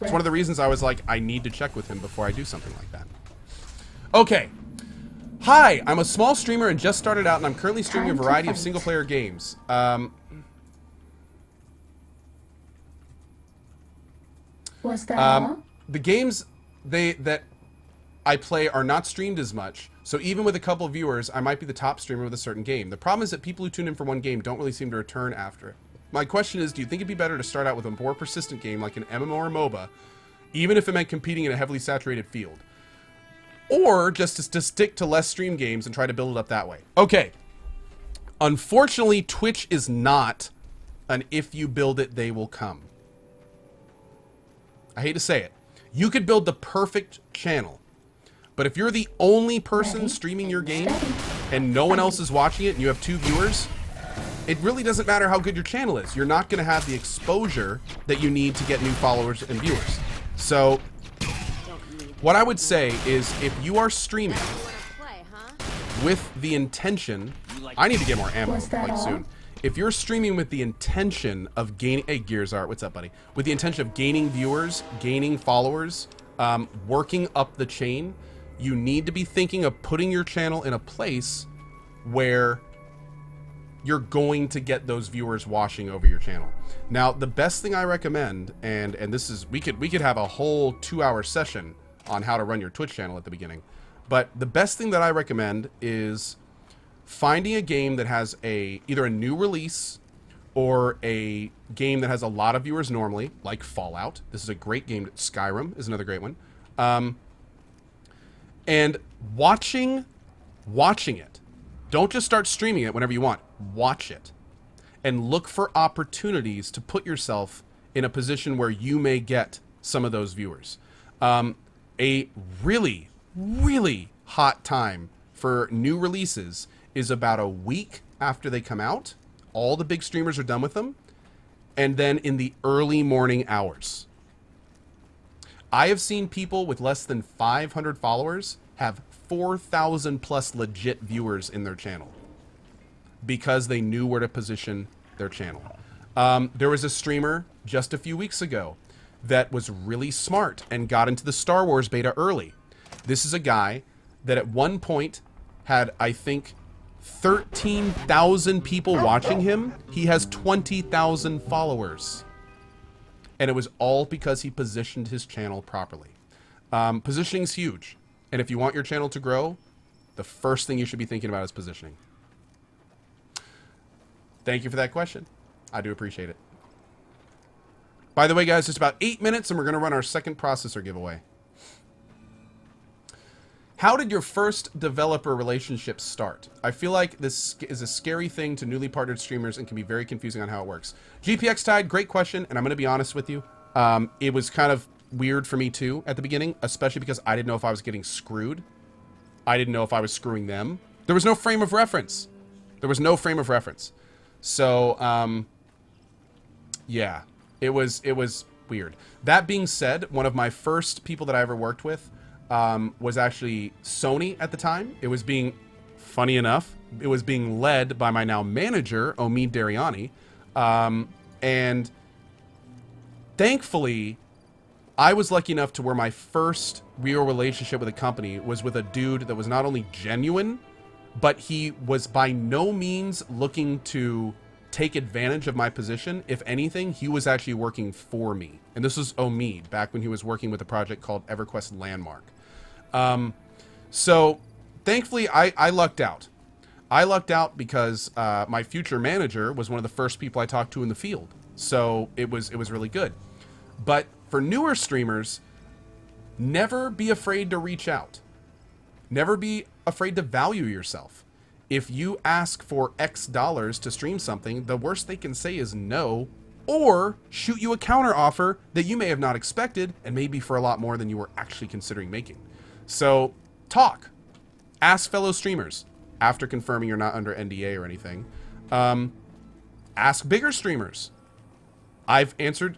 It's one of the reasons I was like, I need to check with him before I do something like that. Okay. Hi, I'm a small streamer and just started out, and I'm currently streaming a variety of single-player games. Was that all? The games that I play are not streamed as much, so even with a couple of viewers, I might be the top streamer with a certain game. The problem is that people who tune in for one game don't really seem to return after it. My question is, do you think it'd be better to start out with a more persistent game like an MMO or MOBA, even if it meant competing in a heavily saturated field? Or just to stick to less stream games and try to build it up that way? Okay. Unfortunately, Twitch is not an if you build it, they will come. I hate to say it. You could build the perfect channel, but if you're the only person streaming your game and no one else is watching it and you have 2 viewers, it really doesn't matter how good your channel is. You're not going to have the exposure that you need to get new followers and viewers. So what I would say is if you are streaming with the intention, I need to get more ammo like soon. If you're streaming with the intention of gaining, hey Gears Art, what's up, buddy? With the intention of gaining viewers, gaining followers, working up the chain, you need to be thinking of putting your channel in a place where you're going to get those viewers washing over your channel. Now, the best thing I recommend, and this is, we could have a whole 2-hour session on how to run your Twitch channel at the beginning, but the best thing that I recommend is finding a game that has either a new release or a game that has a lot of viewers normally, like Fallout. This is a great game. Skyrim is another great one. And watching it. Don't just start streaming it whenever you want. Watch it. And look for opportunities to put yourself in a position where you may get some of those viewers. A really, really hot time for new releases is about a week after they come out. All the big streamers are done with them. And then in the early morning hours. I have seen people with less than 500 followers have 4,000 plus legit viewers in their channel because they knew where to position their channel. There was a streamer just a few weeks ago that was really smart and got into the Star Wars beta early. This is a guy that at one point had, I think, 13,000 people watching him. He has 20,000 followers. And it was all because he positioned his channel properly. Positioning is huge. And if you want your channel to grow, the first thing you should be thinking about is positioning. Thank you for that question. I do appreciate it. By the way, guys, it's about 8 minutes and we're going to run our second processor giveaway. How did your first developer relationship start? I feel like this is a scary thing to newly partnered streamers and can be very confusing on how it works. GPX Tide, great question, and I'm going to be honest with you. It was kind of weird for me too at the beginning, especially because I didn't know if I was getting screwed. I didn't know if I was screwing them. There was no frame of reference. There was no frame of reference. So, yeah, it was weird. That being said, one of my first people that I ever worked with was actually Sony at the time. It was being, funny enough, it was being led by my now manager, Omid Dariani. And thankfully, I was lucky enough to where my first real relationship with a company was with a dude that was not only genuine, but he was by no means looking to take advantage of my position. If anything, he was actually working for me. And this was Omid, back when he was working with a project called EverQuest Landmark. So thankfully, I lucked out. I lucked out because my future manager was one of the first people I talked to in the field. So it was really good. But for newer streamers, never be afraid to reach out. Never be afraid to value yourself. If you ask for X dollars to stream something, the worst they can say is no, or shoot you a counter offer that you may have not expected and maybe for a lot more than you were actually considering making. So talk, ask fellow streamers after confirming you're not under NDA or anything. Ask bigger streamers. I've answered,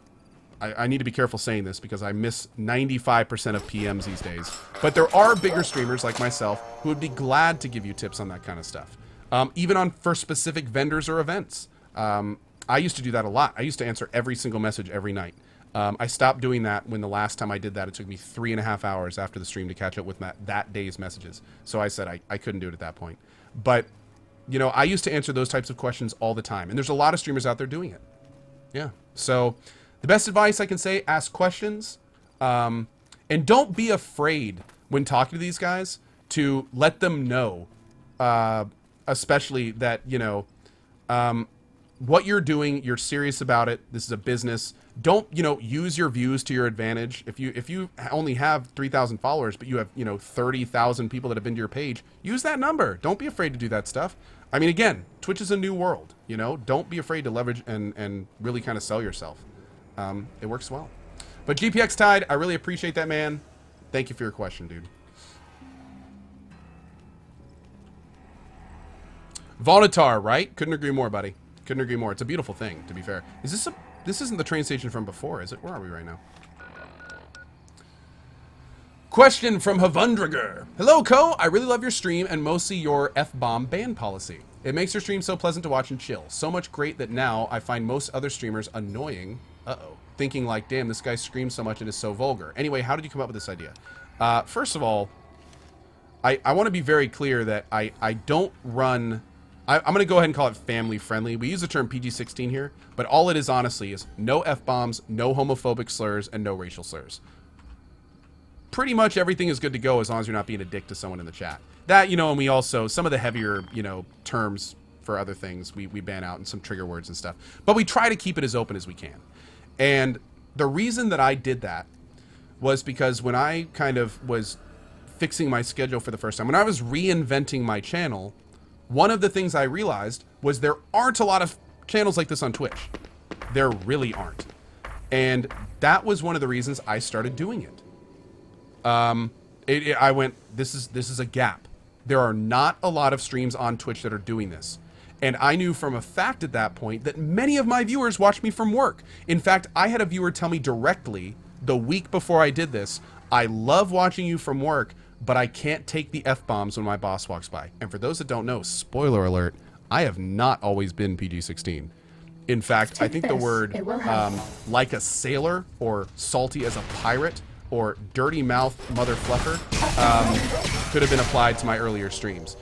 I need to be careful saying this because I miss 95% of PMs these days. But there are bigger streamers like myself who would be glad to give you tips on that kind of stuff. Even for specific vendors or events. I used to do that a lot. I used to answer every single message every night. I stopped doing that when the last time I did that, it took me 3.5 hours after the stream to catch up with that day's messages. So I said I couldn't do it at that point. But, you know, I used to answer those types of questions all the time. And there's a lot of streamers out there doing it. Yeah. So the best advice I can say, ask questions. And don't be afraid when talking to these guys to let them know, especially that, you know, what you're doing, you're serious about it. This is a business. Don't, you know, use your views to your advantage. If you only have 3,000 followers, but you have, you know, 30,000 people that have been to your page, use that number. Don't be afraid to do that stuff. I mean, again, Twitch is a new world, you know. Don't be afraid to leverage and really kind of sell yourself. It works well. But GPX Tide, I really appreciate that, man. Thank you for your question, dude. Volnitar, right? Couldn't agree more, buddy. Couldn't agree more. It's a beautiful thing, to be fair. This isn't the train station from before, is it? Where are we right now? Question from Havundrager. Hello, Co. I really love your stream and mostly your F-bomb ban policy. It makes your stream so pleasant to watch and chill. So much great that now I find most other streamers annoying. Thinking like, damn, this guy screams so much and is so vulgar. Anyway, how did you come up with this idea? First of all, I want to be very clear that I don't run... I'm going to go ahead and call it family friendly. We use the term PG-16 here, but all it is honestly is no F-bombs, no homophobic slurs, and no racial slurs. Pretty much everything is good to go as long as you're not being a dick to someone in the chat. That, you know, and we also, some of the heavier, you know, terms for other things we ban out, and some trigger words and stuff. But we try to keep it as open as we can. And the reason that I did that was because when I kind of was fixing my schedule for the first time, when I was reinventing my channel, one of the things I realized was there aren't a lot of channels like this on Twitch. There really aren't. And that was one of the reasons I started doing it. I went, this is a gap. There are not a lot of streams on Twitch that are doing this. And I knew from a fact at that point that many of my viewers watch me from work. In fact, I had a viewer tell me directly the week before I did this, I love watching you from work, but I can't take the F-bombs when my boss walks by. And for those that don't know, spoiler alert, I have not always been PG-16. In fact, I think the word like a sailor or salty as a pirate or dirty mouth mother fluffer could have been applied to my earlier streams.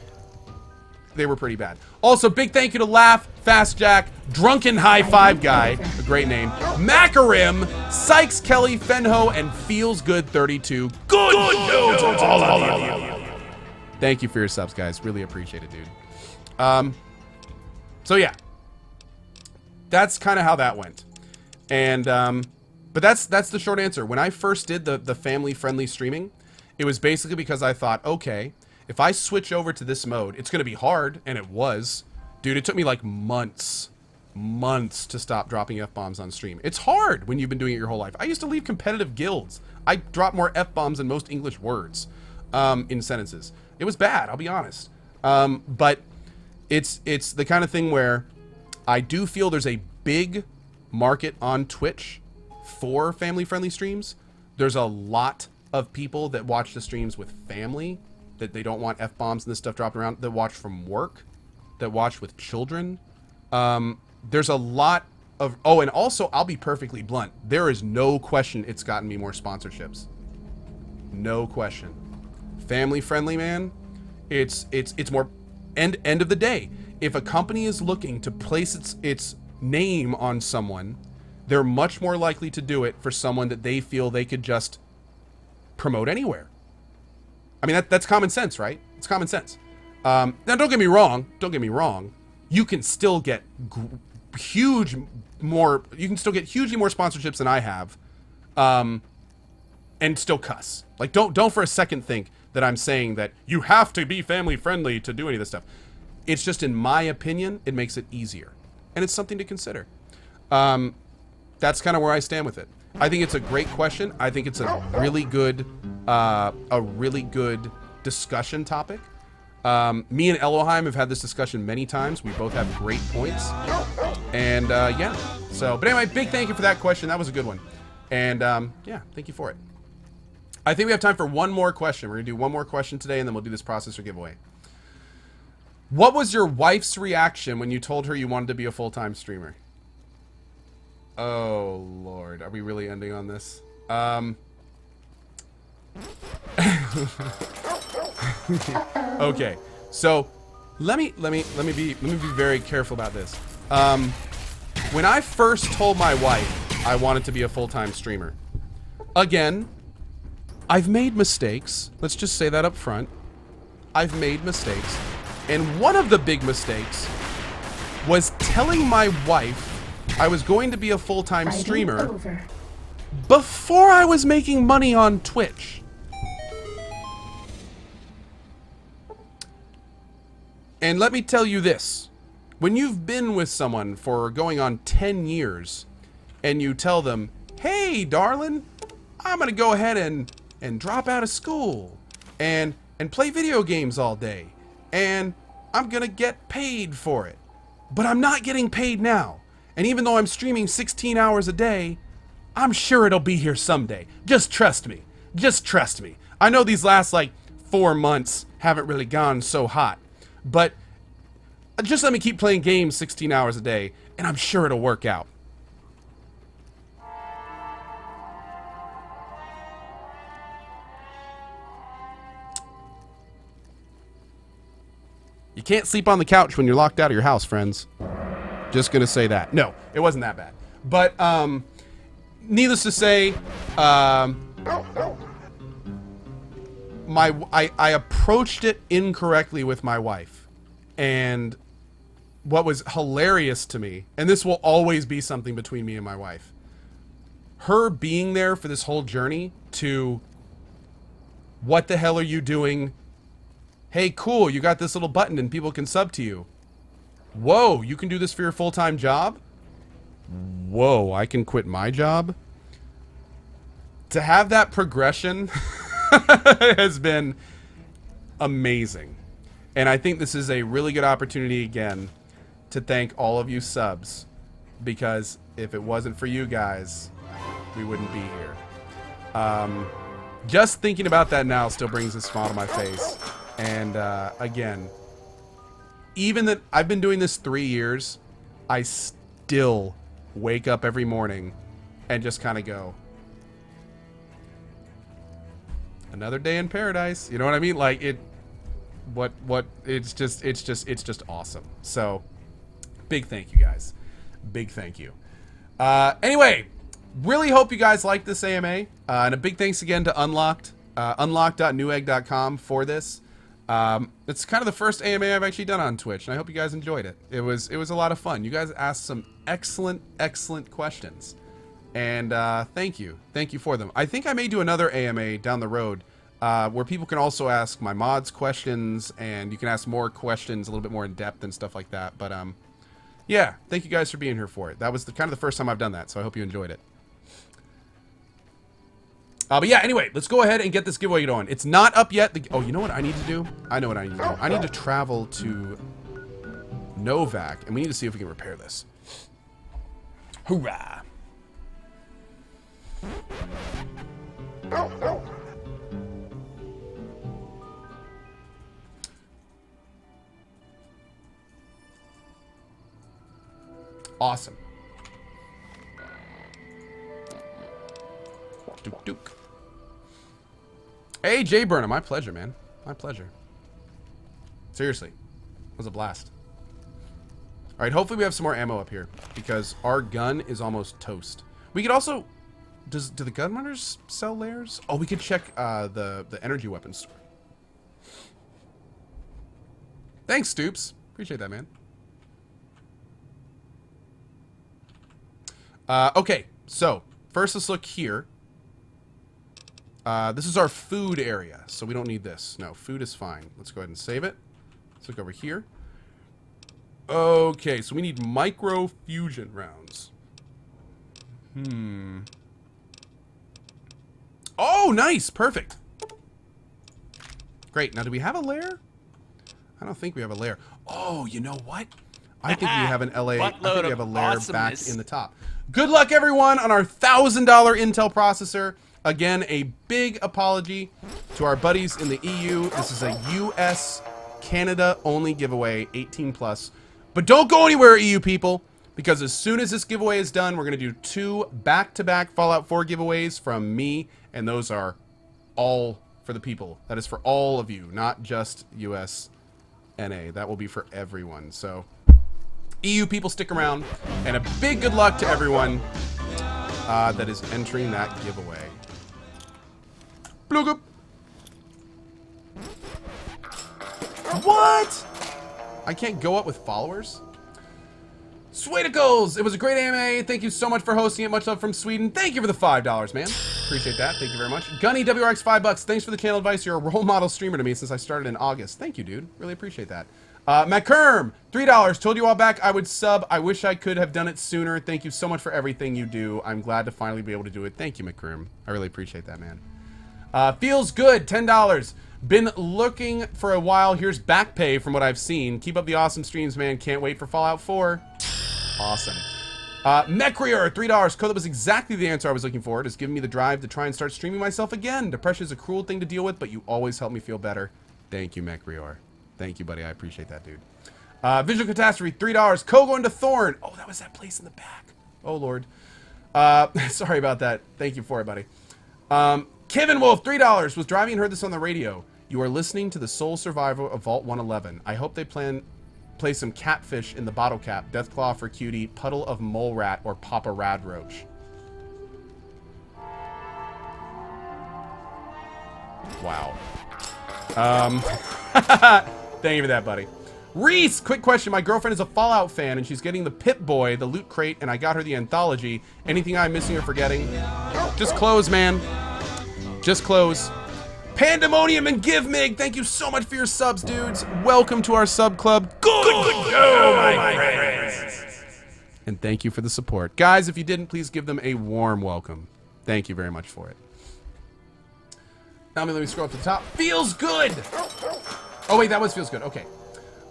They were pretty bad. Also, big thank you to Laugh, Fast Jack, Drunken High Five Guy, a great name, Macarim, Sykes Kelly, Fenho, and Feels Good 32. Good news to all of you. Thank you for your subs, guys. Really appreciate it, dude. So yeah, that's kind of how that went. And but that's the short answer. When I first did the family-friendly streaming, it was basically because I thought, okay, if I switch over to this mode, it's going to be hard, and it was. Dude, it took me like months to stop dropping F-bombs on stream. It's hard when you've been doing it your whole life. I used to leave competitive guilds. I dropped more F-bombs than most English words in sentences. It was bad, I'll be honest. But it's the kind of thing where I do feel there's a big market on Twitch for family-friendly streams. There's a lot of people that watch the streams with family, that they don't want F-bombs and this stuff dropped around, that watch from work, that watch with children. There's a lot of... Oh, and also, I'll be perfectly blunt. There is no question it's gotten me more sponsorships. No question. Family-friendly, man. It's more... End of the day, if a company is looking to place its name on someone, they're much more likely to do it for someone that they feel they could just promote anywhere. I mean, that's common sense, right? It's common sense. Now, don't get me wrong. You can still get hugely more sponsorships than I have, and still cuss. Like, don't for a second think that I'm saying that you have to be family friendly to do any of this stuff. It's just, in my opinion, it makes it easier, and it's something to consider. That's kind of where I stand with it. I think it's a great question. I think it's a really good discussion topic. Me and Elohim have had this discussion many times. We both have great points. And yeah, so, but anyway, big thank you for that question. That was a good one. And yeah, thank you for it. I think we have time for one more question. We're gonna do one more question today, and then we'll do this processor giveaway. What was your wife's reaction when you told her you wanted to be a full-time streamer? Oh, Lord. Are we really ending on this? Okay. So, let me be very careful about this. When I first told my wife I wanted to be a full-time streamer, again, I've made mistakes. Let's just say that up front. I've made mistakes. And one of the big mistakes was telling my wife I was going to be a full-time streamer before I was making money on Twitch. And let me tell you this. When you've been with someone for going on 10 years and you tell them, hey, darling, I'm going to go ahead and drop out of school and play video games all day. And I'm going to get paid for it. But I'm not getting paid now. And even though I'm streaming 16 hours a day, I'm sure it'll be here someday. Just trust me. Just trust me. I know these last, like, 4 months haven't really gone so hot. But just let me keep playing games 16 hours a day, and I'm sure it'll work out. You can't sleep on the couch when you're locked out of your house, friends. Just gonna say that. No, it wasn't that bad. But, needless to say, I approached it incorrectly with my wife. And what was hilarious to me, and this will always be something between me and my wife, her being there for this whole journey to, what the hell are you doing? Hey, cool, you got this little button and people can sub to you. Whoa, you can do this for your full-time job? Whoa, I can quit my job? To have that progression has been amazing. And I think this is a really good opportunity again to thank all of you subs, because if it wasn't for you guys, we wouldn't be here. Just thinking about that now still brings a smile to my face. And again, even that I've been doing this 3 years, I still wake up every morning and just kind of go, another day in paradise. You know what I mean? Like it's just awesome. So big thank you guys. Big thank you. Anyway, really hope you guys like this AMA. And a big thanks again to Unlocked, unlocked.newegg.com for this. It's kind of the first AMA I've actually done on Twitch, and I hope you guys enjoyed it. It was a lot of fun. You guys asked some excellent questions, and thank you for them. I think I may do another AMA down the road where people can also ask my mods questions, and you can ask more questions a little bit more in depth and stuff like that. But yeah, thank you guys for being here for it. That was kind of the first time I've done that, so I hope you enjoyed it. But yeah, anyway, let's go ahead and get this giveaway going. It's not up yet. Oh, you know what I need to do? I know what I need to do. I need to travel to Novak, and we need to see if we can repair this. Hoorah! Awesome. Duke. Hey, Jay Burnham, my pleasure, man. My pleasure. Seriously. It was a blast. Alright, hopefully we have some more ammo up here, because our gun is almost toast. We could also... Do the gun runners sell layers? Oh, we could check the energy weapons store. Thanks, Stoops. Appreciate that, man. Okay, so first let's look here. This is our food area, so we don't need this. No, food is fine. Let's go ahead and save it. Let's look over here. Okay, so we need micro fusion rounds. Oh, nice! Perfect. Great. Now, do we have a lair? I don't think we have a lair. Oh, you know what? I think we have an LA. I think we have a lair back in the top. Good luck, everyone, on our $1,000 Intel processor. Again, a big apology to our buddies in the EU. This is a US, Canada only giveaway, 18 plus. But don't go anywhere, EU people, Because as soon as this giveaway is done, we're going to do 2 back-to-back Fallout 4 giveaways from me, and those are all for the people. That is for all of you, not just US NA. That will be for everyone. So, EU people, stick around, and a big good luck to everyone that is entering that giveaway. Bloop. What? I can't go up with followers? Sweeticles! It was a great AMA. Thank you so much for hosting it. Much love from Sweden. Thank you for the $5, man. Appreciate that. Thank you very much. Gunny WRX $5. Thanks for the channel advice. You're a role model streamer to me since I started in August. Thank you, dude. Really appreciate that. McCurm, $3. Told you all back I would sub. I wish I could have done it sooner. Thank you so much for everything you do. I'm glad to finally be able to do it. Thank you, McCurm. I really appreciate that, man. Feels good, $10. Been looking for a while. Here's back pay from what I've seen. Keep up the awesome streams, man. Can't wait for Fallout 4. Awesome. Mecrier, $3. Code, that was exactly the answer I was looking for. It has given me the drive to try and start streaming myself again. Depression is a cruel thing to deal with, but you always help me feel better. Thank you, Mecrier. Thank you, buddy. I appreciate that, dude. Visual Catastrophe, $3. Co going to Thorn. Oh, that was that place in the back. Oh, Lord. Sorry about that. Thank you for it, buddy. Kevin Wolf, $3. Was driving and heard this on the radio. You are listening to the sole survivor of Vault 111. I hope they play some catfish in the bottle cap. Deathclaw for Cutie, Puddle of Mole Rat, or Papa Radroach. Wow. Thank you for that, buddy. Reese, quick question. My girlfriend is a Fallout fan, and she's getting the Pip-Boy, the loot crate, and I got her the anthology. Anything I'm missing or forgetting? Just close, man. Just close. Pandemonium and Give Mig, thank you so much for your subs, dudes. Welcome to our sub club. Good go, my friends. And thank you for the support. Guys, if you didn't, please give them a warm welcome. Thank you very much for it. Now let me scroll up to the top. Feels good. Oh, wait, that was Feels Good. Okay.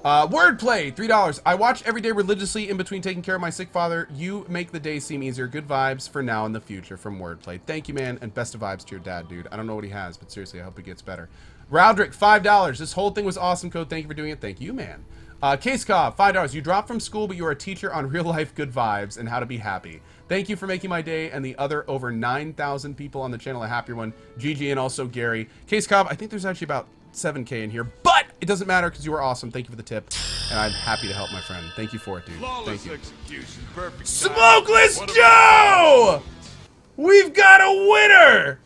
Wordplay, $3. I watch every day religiously in between taking care of my sick father. You make the day seem easier. Good vibes for now and the future from Wordplay. Thank you, man, and best of vibes to your dad, dude. I don't know what he has, but seriously, I hope it gets better. Rowdrick, $5. This whole thing was awesome, Code. Thank you for doing it. Thank you, man. Casecov, $5. You dropped from school, but you are a teacher on real life good vibes and how to be happy. Thank you for making my day and the other over 9,000 people on the channel a happier one. GG and also Gary. Casecov, I think there's actually about 7K in here, but it doesn't matter because you were awesome. Thank you for the tip, and I'm happy to help my friend. Thank you for it, dude. Thank you. Smokeless Joe! We've got a winner!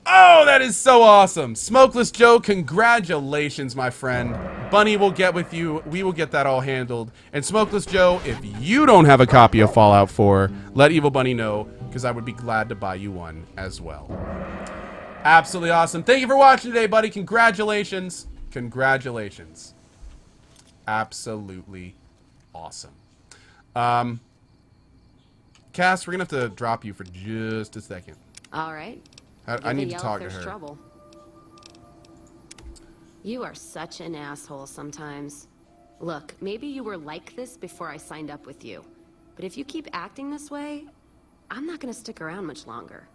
Oh, that is so awesome. Smokeless Joe, congratulations, my friend. Bunny will get with you. We will get that all handled. And Smokeless Joe, if you don't have a copy of Fallout 4, let Evil Bunny know, because I would be glad to buy you one as well. Absolutely awesome. Thank you for watching today, buddy. Congratulations. Congratulations. Absolutely awesome. Cass, we're going to have to drop you for just a second. All right. I need to talk to her. Trouble. You are such an asshole sometimes. Look, maybe you were like this before I signed up with you. But if you keep acting this way, I'm not going to stick around much longer.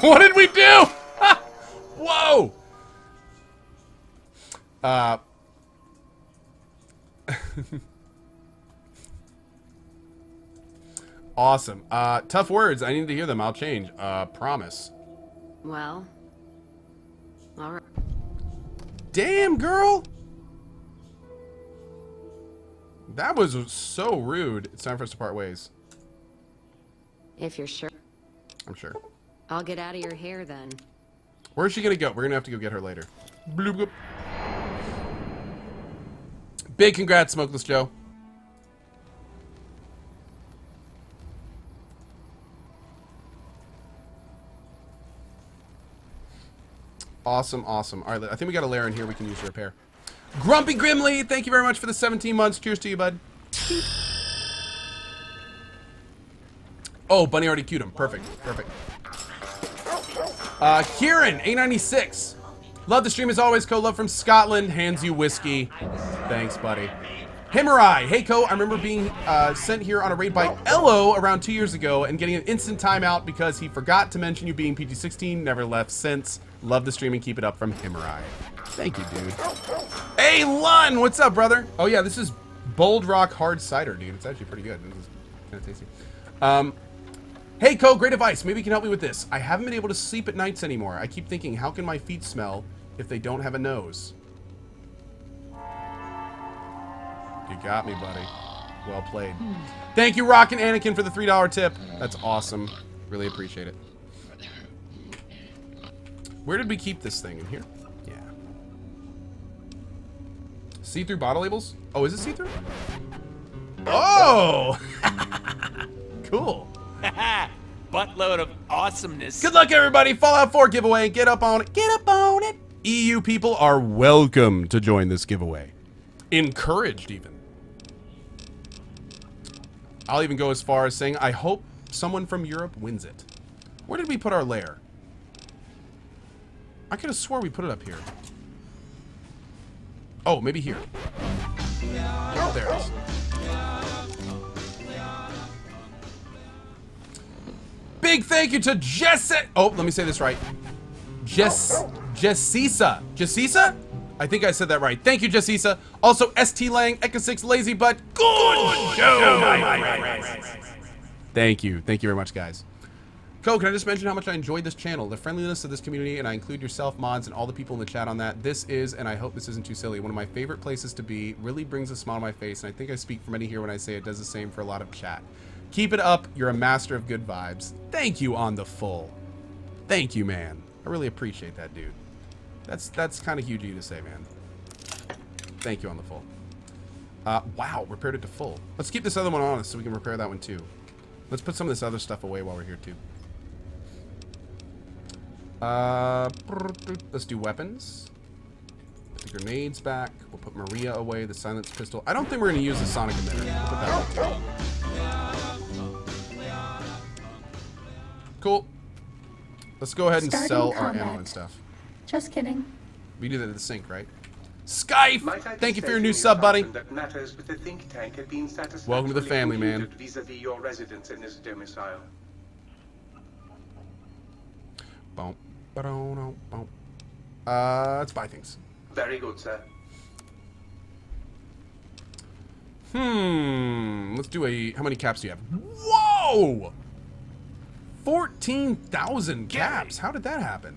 What did we do? Whoa! Awesome. Tough words. I need to hear them. I'll change. Promise. Well, all right. Damn, girl! That was so rude. It's time for us to part ways. If you're sure. I'm sure. I'll get out of your hair then. Where's she gonna go? We're gonna have to go get her later. Bloop, bloop. Big congrats, Smokeless Joe. Awesome, awesome. All right, I think we got a layer in here we can use to repair. Grumpy Grimly, thank you very much for the 17 months. Cheers to you, bud. Oh, Bunny already queued him. Perfect, perfect. Kieran, 896. Love the stream as always, Co. Love from Scotland. Hands you whiskey. Thanks, buddy. Himmerai, hey, Co. I remember being sent here on a raid by Ello around 2 years ago and getting an instant timeout because he forgot to mention you being PG-16. Never left since. Love the stream and keep it up from Himmerai. Thank you, dude. Hey, Lun! What's up, brother? Oh, yeah, this is Bold Rock Hard Cider, dude. It's actually pretty good. It's kind of tasty. Hey, Co, great advice. Maybe you can help me with this. I haven't been able to sleep at nights anymore. I keep thinking, how can my feet smell if they don't have a nose? You got me, buddy. Well played. Thank you, Rockin' Anakin, for the $3 tip. That's awesome. Really appreciate it. Where did we keep this thing? In here? Yeah. See-through bottle labels? Oh, is it see-through? Oh! Cool. Buttload of awesomeness. Good luck, everybody. Fallout 4 giveaway. Get up on it. Get up on it. EU people are welcome to join this giveaway. Encouraged, even. I'll even go as far as saying, I hope someone from Europe wins it. Where did we put our lair? I could have swore we put it up here. Oh, maybe here. Oh, there it is. Big thank you to Oh, let me say this right. Jessisa. Jessisa? I think I said that right. Thank you, Jessisa. Also, ST Lang, Eka6, Lazy Butt. Good show, my friends. Thank you. Thank you very much, guys. Co, can I just mention how much I enjoyed this channel, the friendliness of this community, and I include yourself, mods, and all the people in the chat on that. This is, and I hope this isn't too silly, one of my favorite places to be. Really brings a smile on my face, and I think I speak for many here when I say it does the same for a lot of chat. Keep it up. You're a master of good vibes. Thank you, On the Full. Thank you, man. I really appreciate that, dude. That's kind of huge of you to say, man. Thank you, On the Full. Wow, repaired it to full. Let's keep this other one on so we can repair that one too. Let's put some of this other stuff away while we're here too. Let's do weapons. Put the grenades back. We'll put Maria away, the silenced pistol. I don't think we're going to use the sonic emitter. We'll put that away. Cool. Let's go ahead and sell our ammo and stuff. Just kidding. We do that at the sink, right? Skype! Thank you for your new sub, buddy. Welcome to the family, man. Vis-a-vis your residence in this domicile. Boom. Let's buy things. Very good, sir. Let's do a... How many caps do you have? Whoa! 14,000 caps. How did that happen?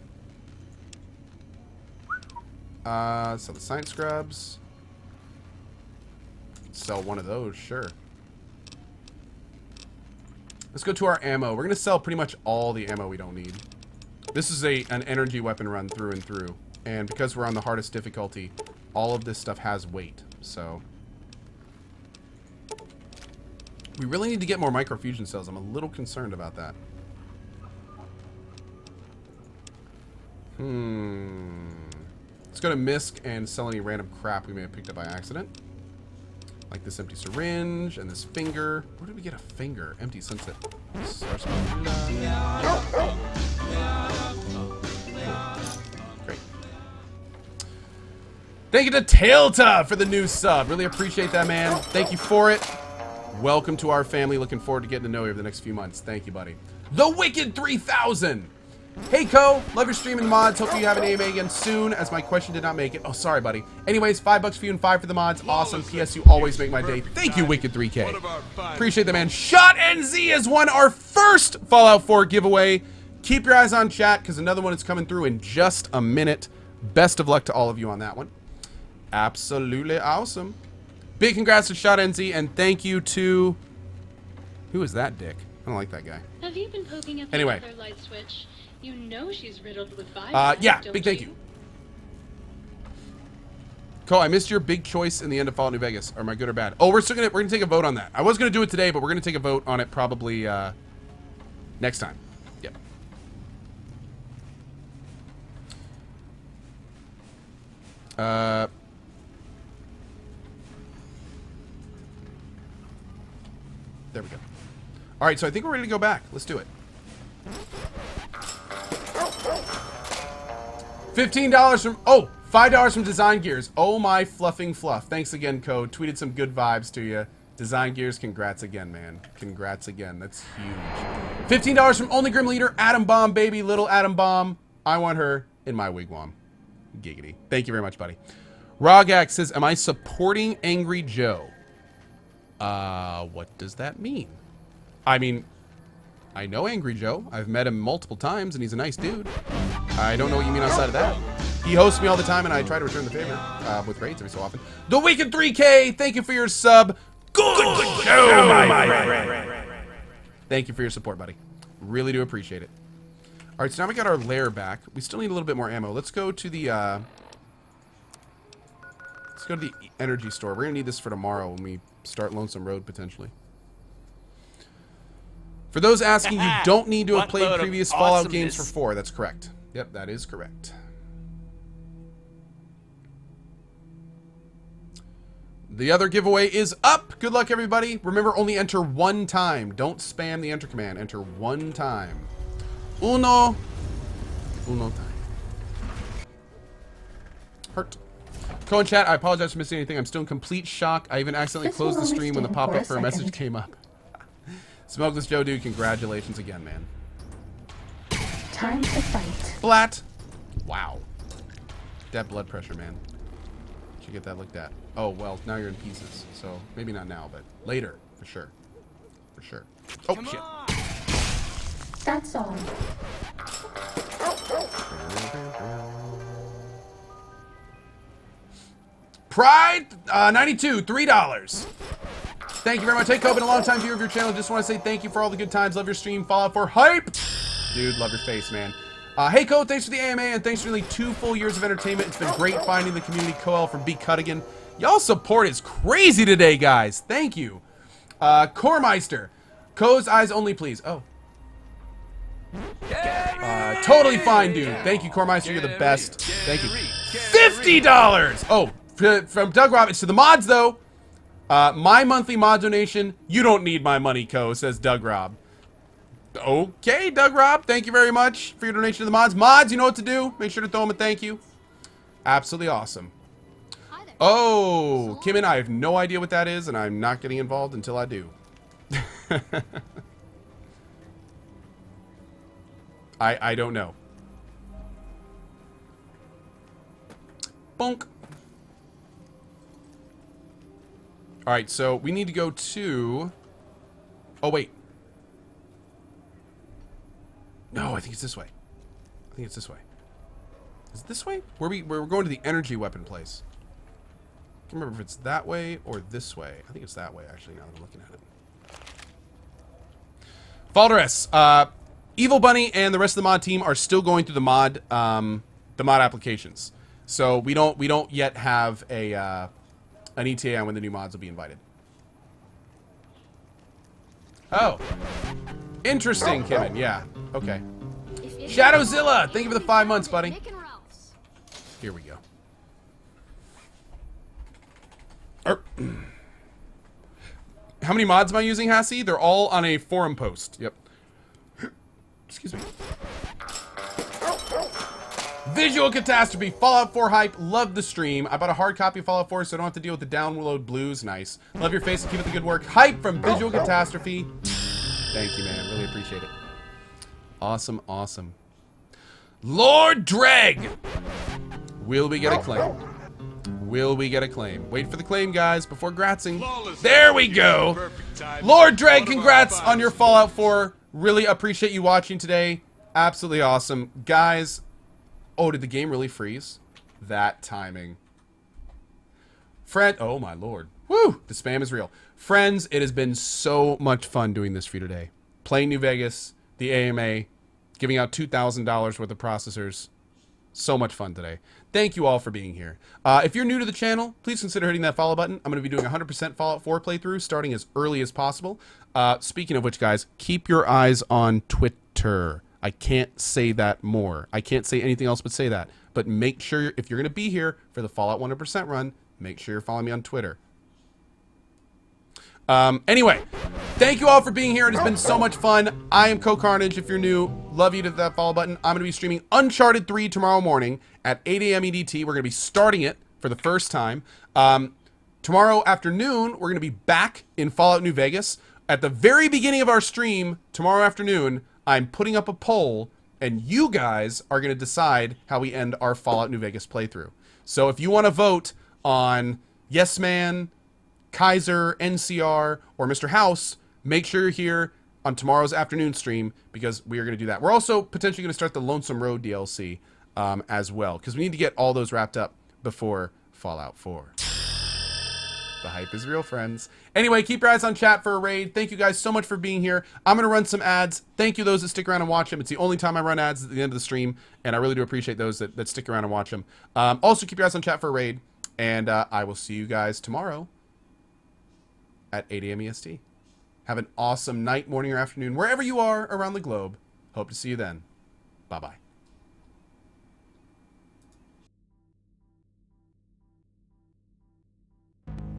Sell the science scrubs. Sell one of those, sure. Let's go to our ammo. We're going to sell pretty much all the ammo we don't need. This is an energy weapon run through and through. And because we're on the hardest difficulty, all of this stuff has weight. So we really need to get more microfusion cells. I'm a little concerned about that. Let's go to MISC and sell any random crap we may have picked up by accident. Like this empty syringe and this finger. Where did we get a finger? Empty sunset. Great. Thank you to Tailta for the new sub. Really appreciate that, man. Thank you for it. Welcome to our family. Looking forward to getting to know you over the next few months. Thank you, buddy. The Wicked 3000. Hey, Co. Love your stream and mods. Hope you have an AMA again soon, as my question did not make it. Oh, sorry, buddy. Anyways, $5 for you and 5 for the mods. Awesome. PS, you always make my day. Thank you, Wicked 3K. Appreciate that, man. Shot NZ has won our first Fallout 4 giveaway. Keep your eyes on chat, because another one is coming through in just a minute. Best of luck to all of you on that one. Absolutely awesome. Big congrats to Shot NZ, and thank you to... Who is that dick? I don't like that guy. Have you been poking at Anyway. the other light switch? You know she's riddled with viruses, yeah, don't big thank you. Cole, I missed your big choice in the end of Fallout New Vegas. Am I good or bad? Oh, we're gonna take a vote on that. I was gonna do it today, but we're gonna take a vote on it probably next time. Yep. There we go. All right, so I think we're ready to go back. Let's do it. $15 from... Oh, $5 from Design Gears. Oh, my fluffing fluff. Thanks again, Code. Tweeted some good vibes to you. Design Gears, congrats again, man. Congrats again. That's huge. $15 from Only Grim Leader. Atom Bomb, baby. Little Atom Bomb. I want her in my wigwam. Giggity. Thank you very much, buddy. Rogax says, am I supporting Angry Joe? What does that mean? I mean, I know Angry Joe. I've met him multiple times, and he's a nice dude. I don't know what you mean outside of that. He hosts me all the time, and I try to return the favor with raids every so often. The Weekend 3K, thank you for your sub. Good show, my friend. Thank you for your support, buddy. Really do appreciate it. All right, so now we got our lair back. We still need a little bit more ammo. Let's go to the energy store. We're gonna need this for tomorrow when we start Lonesome Road potentially. For those asking, you don't need to have played previous Fallout games for 4. That's correct. Yep, that is correct. The other giveaway is up. Good luck, everybody. Remember, only enter one time. Don't spam the enter command. Enter one time. Uno time. Hurt. Cohen chat, I apologize for missing anything. I'm still in complete shock. I even accidentally closed the stream when the pop-up for a message came up. Smokeless Joe, dude, congratulations again, man. Time to fight. Flat. Wow. That blood pressure, man. Should get that looked at. Oh, well, now you're in pieces. So, maybe not now, but later. For sure. For sure. Oh, shit. That's all. Pride 92, $3. Thank you very much. Hey, Coben, a long-time viewer of your channel. Just want to say thank you for all the good times. Love your stream. Fallout 4 hype. Dude, love your face, man. Hey, Co, thanks for the AMA, and thanks for nearly 2 full years of entertainment. It's been great finding the community. Coel from B. Cuttigan. Y'all support is crazy today, guys. Thank you. Cormeister. Co's eyes only, please. Oh. Totally fine, dude. Thank you, Cormeister. You're the best. Thank you. $50! Oh, from Doug Roberts to the mods, though. My monthly mod donation. You don't need my money, Co, says Doug Rob. Okay, Doug Rob. Thank you very much for your donation to the mods. Mods, you know what to do. Make sure to throw them a thank you. Absolutely awesome. Oh, Kimmin, I have no idea what that is, and I'm not getting involved until I do. I don't know. Bonk. Alright, so we need to go to... Oh, wait. No, I think it's this way. I think it's this way. Is it this way? We're going to the energy weapon place. I can't remember if it's that way or this way. I think it's that way, actually, now that I'm looking at it. Falderess, Evil Bunny and the rest of the mod team are still going through the mod applications. So we don't yet have a an ETA on when the new mods will be invited. Oh. Interesting, Kevin. Yeah. Okay. Shadowzilla, thank you for the 5 months, buddy. Here we go. How many mods am I using, Hassie? They're all on a forum post. Yep. Excuse me. Visual Catastrophe, Fallout 4 hype, love the stream. I bought a hard copy of Fallout 4 so I don't have to deal with the download blues. Nice. Love your face and keep up the good work. Hype from Visual Catastrophe. Thank you, man. Really appreciate it. Awesome, awesome. Lord Dreg! Will we get a claim? Will we get a claim? Wait for the claim, guys, before gratzing. There we go! Lord Dreg, congrats on your Fallout 4. Really appreciate you watching today. Absolutely awesome. Guys, oh, did the game really freeze? That timing. Friend, oh my lord. Woo! The spam is real. Friends, it has been so much fun doing this for you today. Playing New Vegas, the AMA, giving out $2,000 worth of processors. So much fun today. Thank you all for being here. If you're new to the channel, please consider hitting that follow button. I'm going to be doing 100% Fallout 4 playthrough starting as early as possible. Speaking of which, guys, keep your eyes on Twitter. I can't say that more. I can't say anything else but say that. But make sure, if you're going to be here for the Fallout 100% run, make sure you're following me on Twitter. Anyway, thank you all for being here. It has been so much fun. I am CohhCarnage. If you're new, love you to that follow button. I'm going to be streaming Uncharted 3 tomorrow morning at 8 a.m. EDT. We're going to be starting it for the first time. Tomorrow afternoon, we're going to be back in Fallout New Vegas. At the very beginning of our stream tomorrow afternoon, I'm putting up a poll, And you guys are going to decide how we end our Fallout New Vegas playthrough. So if you want to vote on Yes Man, Kaiser, NCR, or Mr. House, make sure you're here on tomorrow's afternoon stream, because we are going to do that. We're also potentially going to start the Lonesome Road DLC as well, because we need to get all those wrapped up before Fallout 4. The hype is real, friends. Anyway, keep your eyes on chat for a raid. Thank you guys so much for being here. I'm going to run some ads. Thank you those that stick around and watch them. It's the only time I run ads at the end of the stream, and I really do appreciate those that stick around and watch them. Also, keep your eyes on chat for a raid, and I will see you guys tomorrow at 8 a.m. EST. Have an awesome night, morning, or afternoon, wherever you are around the globe. Hope to see you then. Bye-bye.